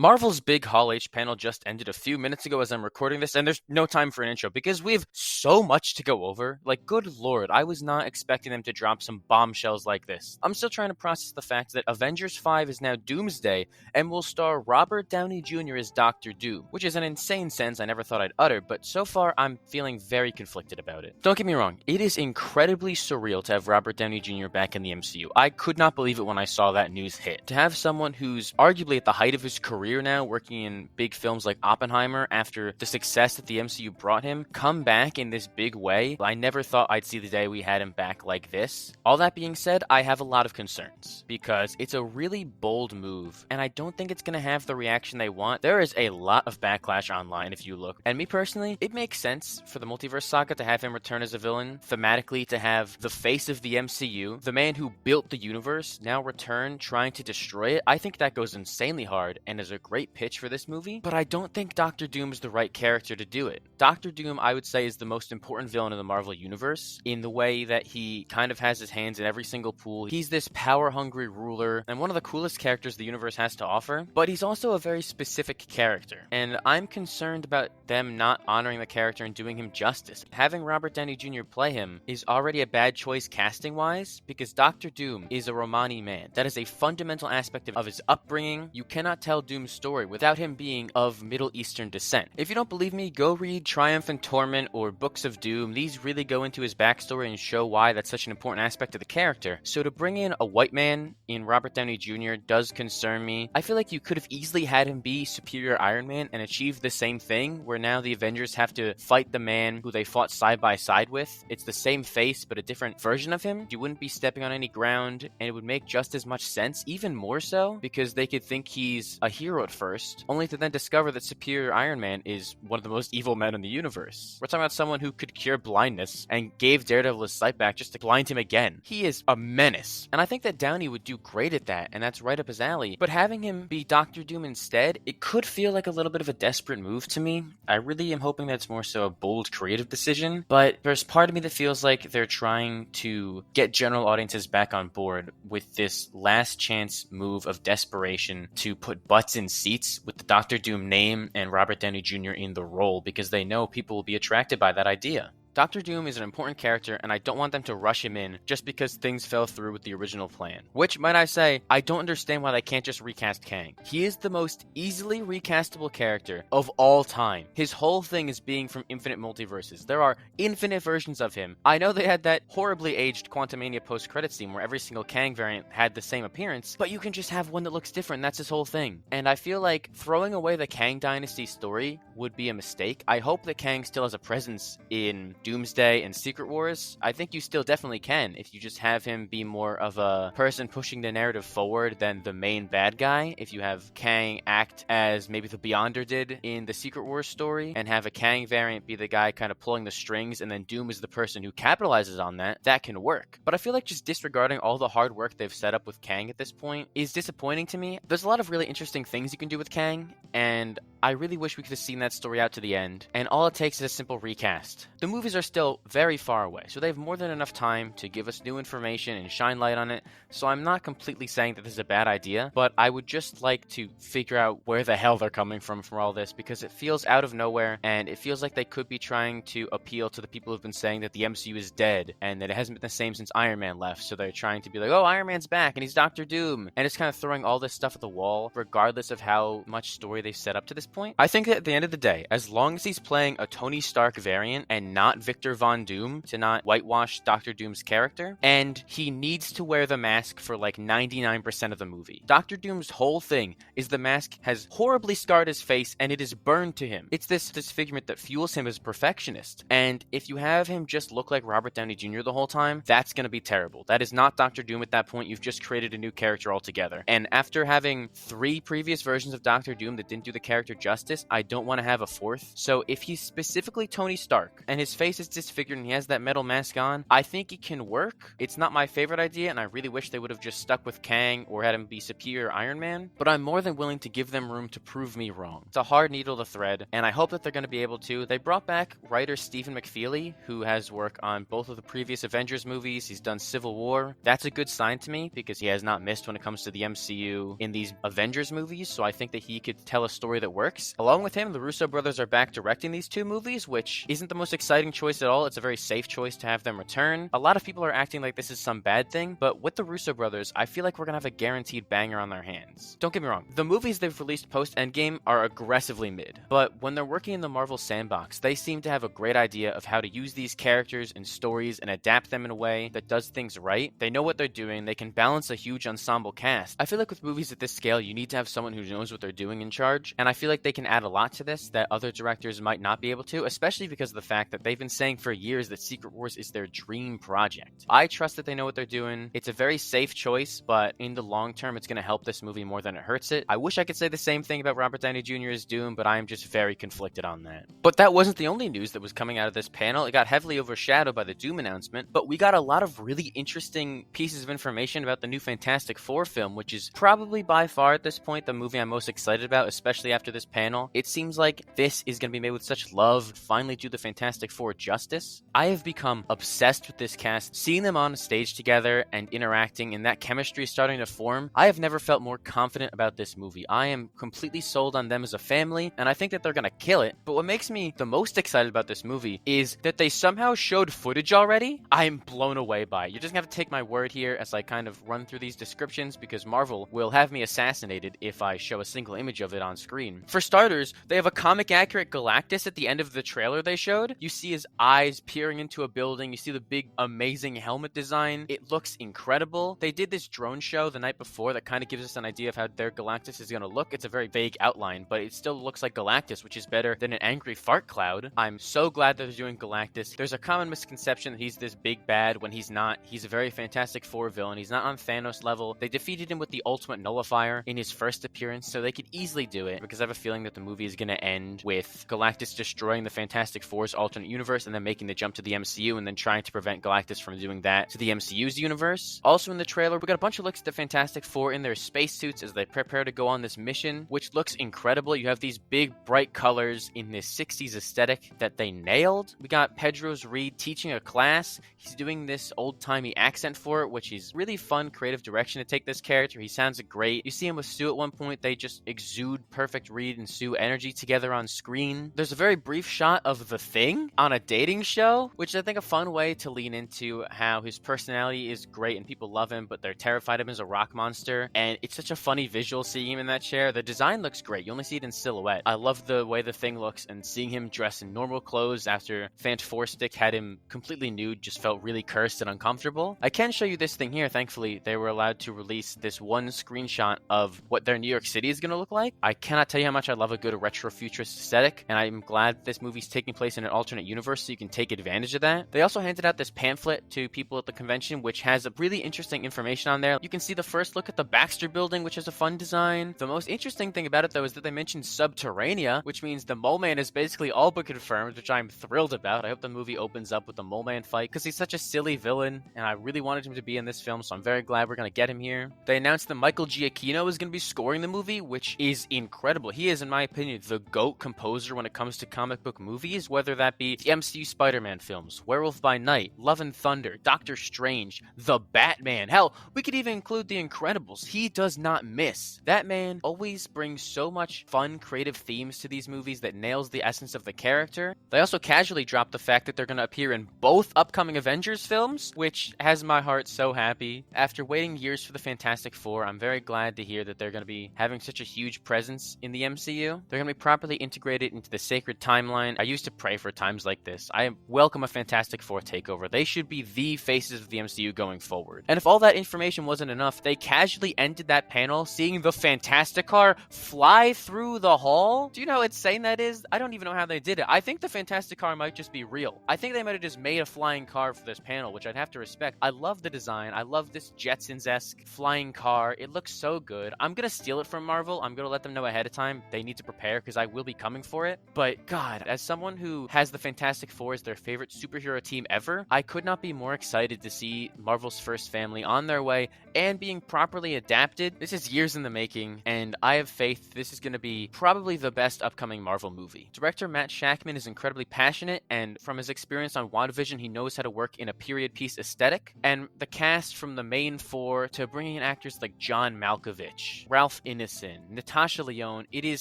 Marvel's big Hall H panel just ended a few minutes ago as I'm recording this, and there's no time for an intro because we have so much to go over. Like, good lord, I was not expecting them to drop some bombshells like this. I'm still trying to process the fact that Avengers 5 is now Doomsday and will star Robert Downey Jr. as Doctor Doom, which is an insane sentence I never thought I'd utter, but so far I'm feeling very conflicted about it. Don't get me wrong, it is incredibly surreal to have Robert Downey Jr. back in the MCU. I could not believe it when I saw that news hit. To have someone who's arguably at the height of his career now, working in big films like Oppenheimer after the success that the MCU brought him, come back in this big way, I never thought I'd see the day we had him back like this. All that being said, I have a lot of concerns because it's a really bold move and I don't think it's going to have the reaction they want. There is a lot of backlash online if you look, and me personally, it makes sense for the multiverse saga to have him return as a villain, thematically to have the face of the MCU, the man who built the universe, now return trying to destroy it. I think that goes insanely hard and is a great pitch for this movie, but I don't think Doctor Doom is the right character to do it. Doctor Doom, I would say, is the most important villain in the Marvel Universe in the way that he kind of has his hands in every single pool. He's this power-hungry ruler and one of the coolest characters the universe has to offer, but he's also a very specific character, and I'm concerned about them not honoring the character and doing him justice. Having Robert Downey Jr. play him is already a bad choice casting-wise because Doctor Doom is a Romani man. That is a fundamental aspect of his upbringing. You cannot tell Doom's story without him being of Middle Eastern descent. If you don't believe me, go read Triumph and Torment or Books of Doom. These really go into his backstory and show why that's such an important aspect of the character. So to bring in a white man in Robert Downey Jr. does concern me. I feel like you could have easily had him be Superior Iron Man and achieve the same thing, where now the Avengers have to fight the man who they fought side by side with. It's the same face, but a different version of him. You wouldn't be stepping on any ground, and it would make just as much sense, even more so, because they could think he's a hero at first, only to then discover that Superior Iron Man is one of the most evil men in the universe. We're talking about someone who could cure blindness and gave Daredevil his sight back just to blind him again. He is a menace, and I think that Downey would do great at that, and that's right up his alley. But having him be Doctor Doom instead, it could feel like a little bit of a desperate move to me. I really am hoping that it's more so a bold creative decision, but there's part of me that feels like they're trying to get general audiences back on board with this last chance move of desperation to put butts in seats with the Doctor Doom name and Robert Downey Jr. in the role because they know people will be attracted by that idea. Doctor Doom is an important character, and I don't want them to rush him in just because things fell through with the original plan. Which, might I say, I don't understand why they can't just recast Kang. He is the most easily recastable character of all time. His whole thing is being from infinite multiverses. There are infinite versions of him. I know they had that horribly aged Quantumania post-credit scene where every single Kang variant had the same appearance, but you can just have one that looks different, that's his whole thing. And I feel like throwing away the Kang Dynasty story would be a mistake. I hope that Kang still has a presence in Doomsday and Secret Wars. I think you still definitely can if you just have him be more of a person pushing the narrative forward than the main bad guy. If you have Kang act as maybe the Beyonder did in the Secret Wars story and have a Kang variant be the guy kind of pulling the strings and then Doom is the person who capitalizes on that, that can work. But I feel like just disregarding all the hard work they've set up with Kang at this point is disappointing to me. There's a lot of really interesting things you can do with Kang, and I really wish we could have seen that story out to the end, and all it takes is a simple recast. The movies are still very far away, so they have more than enough time to give us new information and shine light on it, so I'm not completely saying that this is a bad idea, but I would just like to figure out where the hell they're coming from all this, because it feels out of nowhere, and it feels like they could be trying to appeal to the people who've been saying that the MCU is dead, and that it hasn't been the same since Iron Man left, so they're trying to be like, oh, Iron Man's back, and he's Doctor Doom, and it's kind of throwing all this stuff at the wall, regardless of how much story they've set up to this point. I think that at the end of the day, as long as he's playing a Tony Stark variant and not Victor Von Doom, to not whitewash Doctor Doom's character, and he needs to wear the mask for like 99% of the movie. Doctor Doom's whole thing is the mask has horribly scarred his face and it is burned to him. It's this disfigurement that fuels him as a perfectionist, and if you have him just look like Robert Downey Jr. the whole time, that's going to be terrible. That is not Doctor Doom at that point. You've just created a new character altogether. And after having 3 previous versions of Doctor Doom that didn't do the character justice, I don't want to have a 4th. So if he's specifically Tony Stark and his face face is disfigured and he has that metal mask on, I think it can work. It's not my favorite idea, and I really wish they would have just stuck with Kang or had him be superior Iron Man, but I'm more than willing to give them room to prove me wrong. It's a hard needle to thread, and I hope that they're going to be able to. They brought back writer Stephen McFeely, who has work on both of the previous Avengers movies. He's done Civil War. That's a good sign to me, because he has not missed when it comes to the MCU in these Avengers movies, so I think that he could tell a story that works. Along with him, the Russo brothers are back directing these two movies, which isn't the most exciting choice at all. It's a very safe choice to have them return. A lot of people are acting like this is some bad thing, but with the Russo brothers, I feel like we're gonna have a guaranteed banger on their hands. Don't get me wrong, the movies they've released post-Endgame are aggressively mid, but when they're working in the Marvel sandbox, they seem to have a great idea of how to use these characters and stories and adapt them in a way that does things right. They know what they're doing. They can balance a huge ensemble cast. I feel like with movies at this scale, you need to have someone who knows what they're doing in charge, and I feel like they can add a lot to this that other directors might not be able to, especially because of the fact that they've been saying for years that Secret Wars is their dream project. I trust that they know what they're doing. It's a very safe choice, but in the long term, it's going to help this movie more than it hurts it. I wish I could say the same thing about Robert Downey Jr. as Doom, but I am just very conflicted on that. But that wasn't the only news that was coming out of this panel. It got heavily overshadowed by the Doom announcement, but we got a lot of really interesting pieces of information about the new Fantastic Four film, which is probably by far at this point the movie I'm most excited about, especially after this panel. It seems like this is going to be made with such love, finally do the Fantastic Four justice. I have become obsessed with this cast, seeing them on a stage together and interacting, and that chemistry is starting to form. I have never felt more confident about this movie. I am completely sold on them as a family, and I think that they're going to kill it. But what makes me the most excited about this movie is that they somehow showed footage already. I'm blown away by it. You're just going to have to take my word here as I kind of run through these descriptions, because Marvel will have me assassinated if I show a single image of it on screen. For starters, they have a comic-accurate Galactus at the end of the trailer they showed. You see his eyes peering into a building. You see the big, amazing helmet design. It looks incredible. They did this drone show the night before that kind of gives us an idea of how their Galactus is going to look. It's a very vague outline, but it still looks like Galactus, which is better than an angry fart cloud. I'm so glad that they're doing Galactus. There's a common misconception that he's this big bad when he's not. He's a very Fantastic Four villain. He's not on Thanos level. They defeated him with the Ultimate Nullifier in his first appearance, so they could easily do it, because I have a feeling that the movie is going to end with Galactus destroying the Fantastic Four's alternate universe and then making the jump to the MCU and then trying to prevent Galactus from doing that to the MCU's universe. Also in the trailer, we got a bunch of looks at the Fantastic Four in their spacesuits as they prepare to go on this mission, which looks incredible. You have these big, bright colors in this 60s aesthetic that they nailed. We got Pedro's Reed teaching a class. He's doing this old-timey accent for it, which is really fun, creative direction to take this character. He sounds great. You see him with Sue at one point. They just exude perfect Reed and Sue energy together on screen. There's a very brief shot of The Thing on a dating show, which is, I think, a fun way to lean into how his personality is great and people love him, but they're terrified of him as a rock monster. And it's such a funny visual seeing him in that chair. The design looks great. You only see it in silhouette. I love the way The Thing looks, and seeing him dressed in normal clothes after Fant Four Stick had him completely nude just felt really cursed and uncomfortable. I can show you this thing here. Thankfully, they were allowed to release this one screenshot of what their New York City is going to look like. I cannot tell you how much I love a good retro futurist aesthetic, and I'm glad this movie's taking place in an alternate universe so you can take advantage of that. They also handed out this pamphlet to people at the convention, which has a really interesting information on there. You can see the first look at the Baxter building, which has a fun design. The most interesting thing about it, though, is that they mentioned Subterranea, which means the Mole Man is basically all but confirmed, which I'm thrilled about. I hope the movie opens up with the Mole Man fight, because he's such a silly villain, and I really wanted him to be in this film, so I'm very glad we're going to get him here. They announced that Michael Giacchino is going to be scoring the movie, which is incredible. He is, in my opinion, the GOAT composer when it comes to comic book movies, whether that be the MCU Spider-Man films, Werewolf by Night, Love and Thunder, Doctor Strange, The Batman. Hell, we could even include The Incredibles. He does not miss. That man always brings so much fun, creative themes to these movies that nails the essence of the character. They also casually dropped the fact that they're going to appear in both upcoming Avengers films, which has my heart so happy. After waiting years for the Fantastic Four, I'm very glad to hear that they're going to be having such a huge presence in the MCU. They're going to be properly integrated into the sacred timeline. I used to pray for times like this. I welcome a Fantastic Four takeover. They should be the faces of the MCU going forward. And if all that information wasn't enough, they casually ended that panel seeing the Fantastic Car fly through the hall. Do you know how insane that is? I don't even know how they did it. I think the Fantastic Car might just be real. I think they might have just made a flying car for this panel, which I'd have to respect. I love the design. I love this Jetsons-esque flying car. It looks so good. I'm going to steal it from Marvel. I'm going to let them know ahead of time they need to prepare, because I will be coming for it. But God, as someone who has the Fantastic Fantastic Four is their favorite superhero team ever, I could not be more excited to see Marvel's first family on their way and being properly adapted. This is years in the making, and I have faith this is going to be probably the best upcoming Marvel movie. Director Matt Shakman is incredibly passionate, and from his experience on WandaVision, he knows how to work in a period piece aesthetic. And the cast, from the main four to bringing in actors like John Malkovich, Ralph Ineson, Natasha Lyonne, it is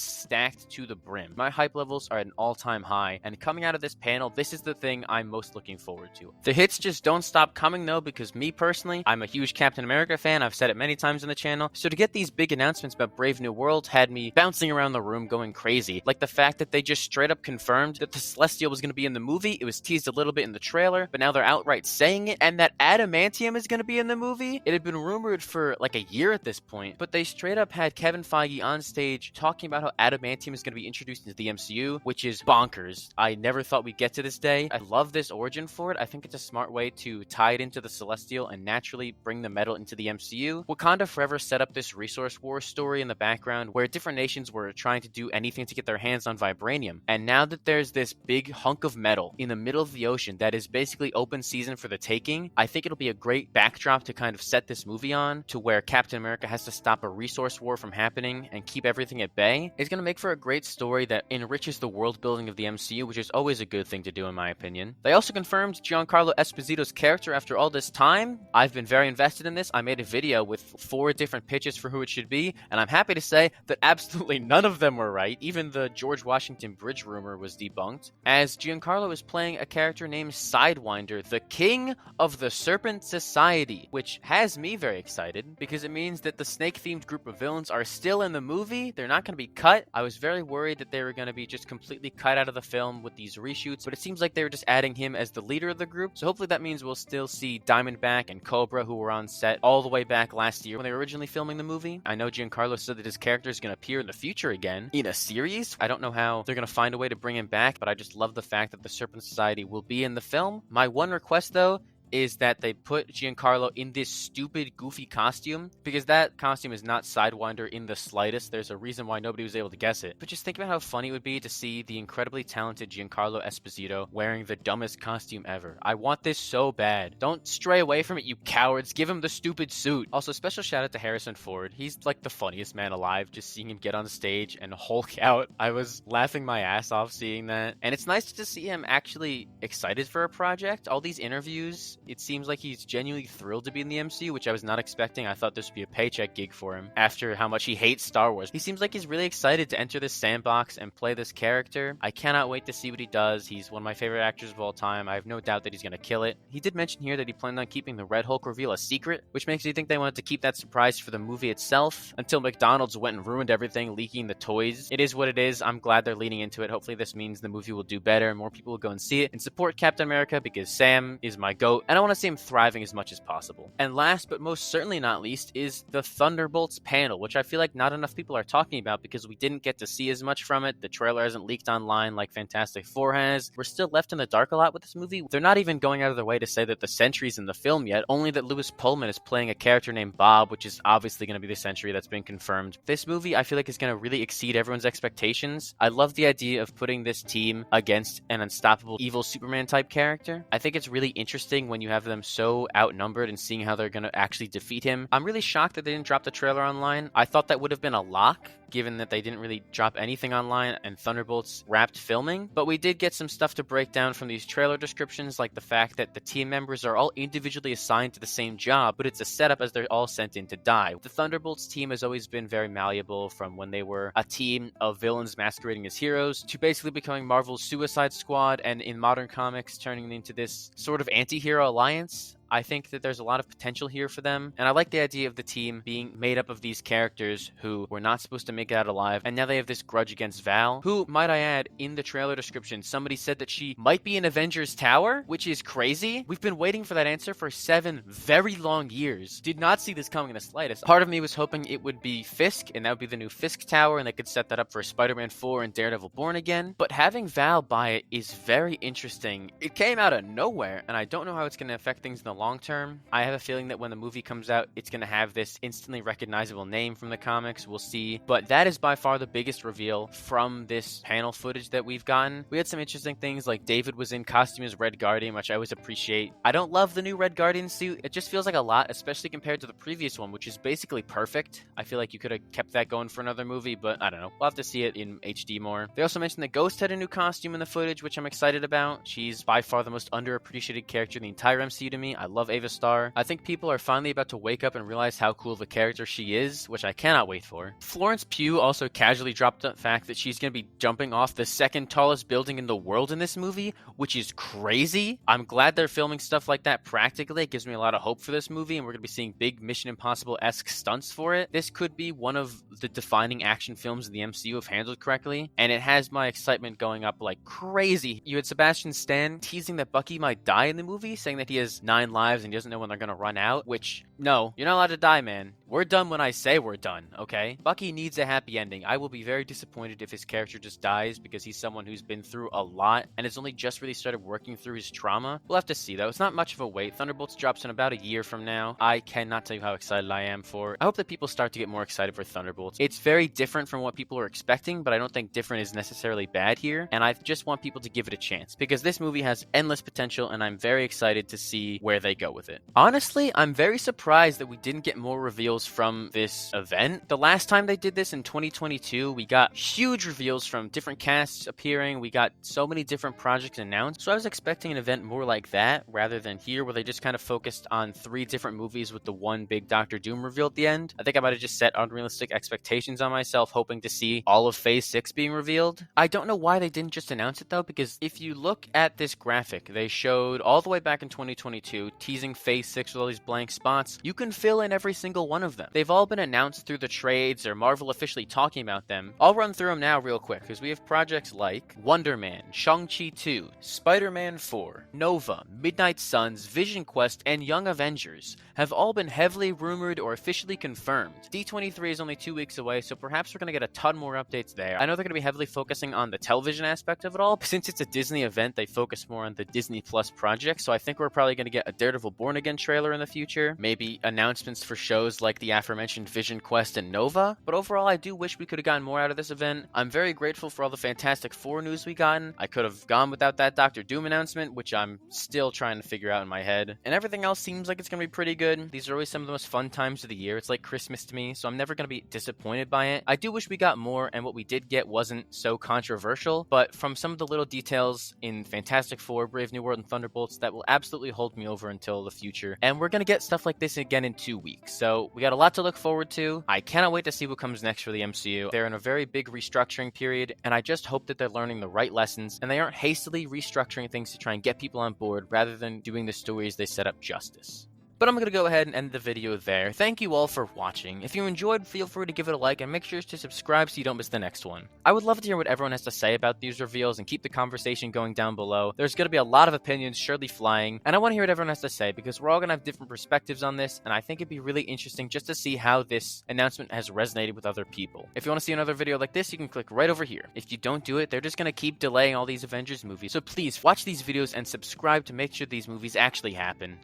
stacked to the brim. My hype levels are at an all-time high, and coming out of this panel, this is the thing I'm most looking forward to. The hits just don't stop coming though, because me personally, I'm a huge Captain America fan. I've said it many times on the channel. So to get these big announcements about Brave New World had me bouncing around the room going crazy. Like the fact that they just straight up confirmed that the Celestial was going to be in the movie. It was teased a little bit in the trailer, but now they're outright saying it. And that adamantium is going to be in the movie. It had been rumored for like a year at this point, but they straight up had Kevin Feige on stage talking about how adamantium is going to be introduced into the MCU, which is bonkers. I never thought we'd get to this day. I love this origin for it. I think it's a smart way to tie it into the Celestial and naturally bring the metal into the MCU. Wakanda Forever set up this resource war story in the background where different nations were trying to do anything to get their hands on vibranium. And now that there's this big hunk of metal in the middle of the ocean that is basically open season for the taking, I think it'll be a great backdrop to kind of set this movie on, to where Captain America has to stop a resource war from happening and keep everything at bay. It's going to make for a great story that enriches the world building of the MCU, which is always a good thing to do in my opinion. They also confirmed Giancarlo Esposito's character after all this time. I've been very invested in this. I made a video with 4 different pitches for who it should be, and I'm happy to say that absolutely none of them were right. Even the George Washington Bridge rumor was debunked, as Giancarlo is playing a character named Sidewinder, the king of the Serpent Society, which has me very excited because it means that the snake-themed group of villains are still in the movie. They're not going to be cut. I was very worried that they were going to be just completely cut out of the film with these reshoots, but it seems like they were just adding him as the leader of the group, so hopefully that means we'll still see Diamondback and Cobra, who were on set all the way back last year when they were originally filming the movie. I know Giancarlo said that his character is going to appear in the future again in a series. I don't know how they're going to find a way to bring him back, but I just love the fact that the Serpent Society will be in the film. My one request though is that they put Giancarlo in this stupid, goofy costume, because that costume is not Sidewinder in the slightest. There's a reason why nobody was able to guess it. But just think about how funny it would be to see the incredibly talented Giancarlo Esposito wearing the dumbest costume ever. I want this so bad. Don't stray away from it, you cowards. Give him the stupid suit. Also, special shout out to Harrison Ford. He's like the funniest man alive, just seeing him get on stage and Hulk out. I was laughing my ass off seeing that. And it's nice to see him actually excited for a project. All these interviews, it seems like he's genuinely thrilled to be in the MCU, which I was not expecting. I thought this would be a paycheck gig for him after how much he hates Star Wars. He seems like he's really excited to enter this sandbox and play this character. I cannot wait to see what he does. He's one of my favorite actors of all time. I have no doubt that he's going to kill it. He did mention here that he planned on keeping the Red Hulk reveal a secret, which makes me think they wanted to keep that surprise for the movie itself until McDonald's went and ruined everything, leaking the toys. It is what it is. I'm glad they're leaning into it. Hopefully this means the movie will do better and more people will go and see it and support Captain America, because Sam is my GOAT and I want to see him thriving as much as possible. And last but most certainly not least is the Thunderbolts panel, which I feel like not enough people are talking about because we didn't get to see as much from it. The trailer hasn't leaked online like Fantastic Four has. We're still left in the dark a lot with this movie. They're not even going out of their way to say that the Sentry's in the film yet, only that Lewis Pullman is playing a character named Bob, which is obviously going to be the Sentry. That's been confirmed. This movie I feel like is going to really exceed everyone's expectations. I love the idea of putting this team against an unstoppable evil Superman type character. I think it's really interesting when you have them so outnumbered and seeing how they're going to actually defeat him. I'm really shocked that they didn't drop the trailer online. I thought that would have been a lock, given that they didn't really drop anything online and Thunderbolts wrapped filming. But we did get some stuff to break down from these trailer descriptions, like the fact that the team members are all individually assigned to the same job, but it's a setup as they're all sent in to die. The Thunderbolts team has always been very malleable, from when they were a team of villains masquerading as heroes to basically becoming Marvel's Suicide Squad, and in modern comics turning into this sort of anti-hero alliance. I think that there's a lot of potential here for them, and I like the idea of the team being made up of these characters who were not supposed to make it out alive, and now they have this grudge against Val, who, might I add, in the trailer description, somebody said that she might be in Avengers Tower, which is crazy. We've been waiting for that answer for 7 very long years. Did not see this coming in the slightest. Part of me was hoping it would be Fisk, and that would be the new Fisk Tower, and they could set that up for Spider-Man 4 and Daredevil Born Again, but having Val buy it is very interesting. It came out of nowhere, and I don't know how it's going to affect things in the long term. I have a feeling that when the movie comes out, it's going to have this instantly recognizable name from the comics. We'll see. But that is by far the biggest reveal from this panel footage that we've gotten. We had some interesting things, like David was in costume as Red Guardian, which I always appreciate. I don't love the new Red Guardian suit. It just feels like a lot, especially compared to the previous one, which is basically perfect. I feel like you could have kept that going for another movie, but I don't know. We'll have to see it in HD more. They also mentioned that Ghost had a new costume in the footage, which I'm excited about. She's by far the most underappreciated character in the entire MCU to me. I love Ava Starr. I think people are finally about to wake up and realize how cool of a character she is, which I cannot wait for. Florence Pugh also casually dropped the fact that she's going to be jumping off the second tallest building in the world in this movie, which is crazy. I'm glad they're filming stuff like that practically. It gives me a lot of hope for this movie, and we're going to be seeing big Mission Impossible-esque stunts for it. This could be one of the defining action films in the MCU if handled correctly, and it has my excitement going up like crazy. You had Sebastian Stan teasing that Bucky might die in the movie, saying that he has 9 lives and he doesn't know when they're going to run out, which, no, you're not allowed to die, man. We're done when I say we're done, okay? Bucky needs a happy ending. I will be very disappointed if his character just dies because he's someone who's been through a lot and has only just really started working through his trauma. We'll have to see, though. It's not much of a wait. Thunderbolts drops in about a year from now. I cannot tell you how excited I am for it. I hope that people start to get more excited for Thunderbolts. It's very different from what people are expecting, but I don't think different is necessarily bad here, and I just want people to give it a chance because this movie has endless potential, and I'm very excited to see where they go with it. Honestly, I'm very surprised that we didn't get more reveals from this event. The last time they did this in 2022, we got huge reveals from different casts appearing. We got so many different projects announced, so I was expecting an event more like that rather than here where they just kind of focused on 3 different movies with the one big Doctor Doom reveal at the end. I think I might have just set unrealistic expectations on myself, hoping to see all of Phase 6 being revealed. I don't know why they didn't just announce it though, because if you look at this graphic they showed all the way back in 2022, teasing Phase 6 with all these blank spots, you can fill in every single one of them. They've all been announced through the trades or Marvel officially talking about them. I'll run through them now real quick because we have projects like Wonder Man, Shang-Chi 2, Spider-Man 4, Nova, Midnight Suns, Vision Quest, and Young Avengers have all been heavily rumored or officially confirmed. D23 is only 2 weeks away, so perhaps we're going to get a ton more updates there. I know they're going to be heavily focusing on the television aspect of it all. Since it's a Disney event, they focus more on the Disney Plus project, so I think we're probably going to get a Daredevil Born Again trailer in the future, maybe announcements for shows like the aforementioned Vision Quest and Nova, but overall I do wish we could have gotten more out of this event. I'm very grateful for all the Fantastic Four news we gotten. I could have gone without that Doctor Doom announcement, which I'm still trying to figure out in my head, and everything else seems like it's going to be pretty good. These are always some of the most fun times of the year. It's like Christmas to me, so I'm never going to be disappointed by it. I do wish we got more, and what we did get wasn't so controversial, but from some of the little details in Fantastic Four, Brave New World, and Thunderbolts, that will absolutely hold me over until the future, and we're going to get stuff like this again in 2 weeks, so we got a lot to look forward to. I cannot wait to see what comes next for the MCU. They're in a very big restructuring period, and I just hope that they're learning the right lessons, and they aren't hastily restructuring things to try and get people on board rather than doing the stories they set up justice. But I'm going to go ahead and end the video there. Thank you all for watching. If you enjoyed, feel free to give it a like and make sure to subscribe so you don't miss the next one. I would love to hear what everyone has to say about these reveals and keep the conversation going down below. There's going to be a lot of opinions surely flying, and I want to hear what everyone has to say because we're all going to have different perspectives on this, and I think it'd be really interesting just to see how this announcement has resonated with other people. If you want to see another video like this, you can click right over here. If you don't do it, they're just going to keep delaying all these Avengers movies. So please watch these videos and subscribe to make sure these movies actually happen.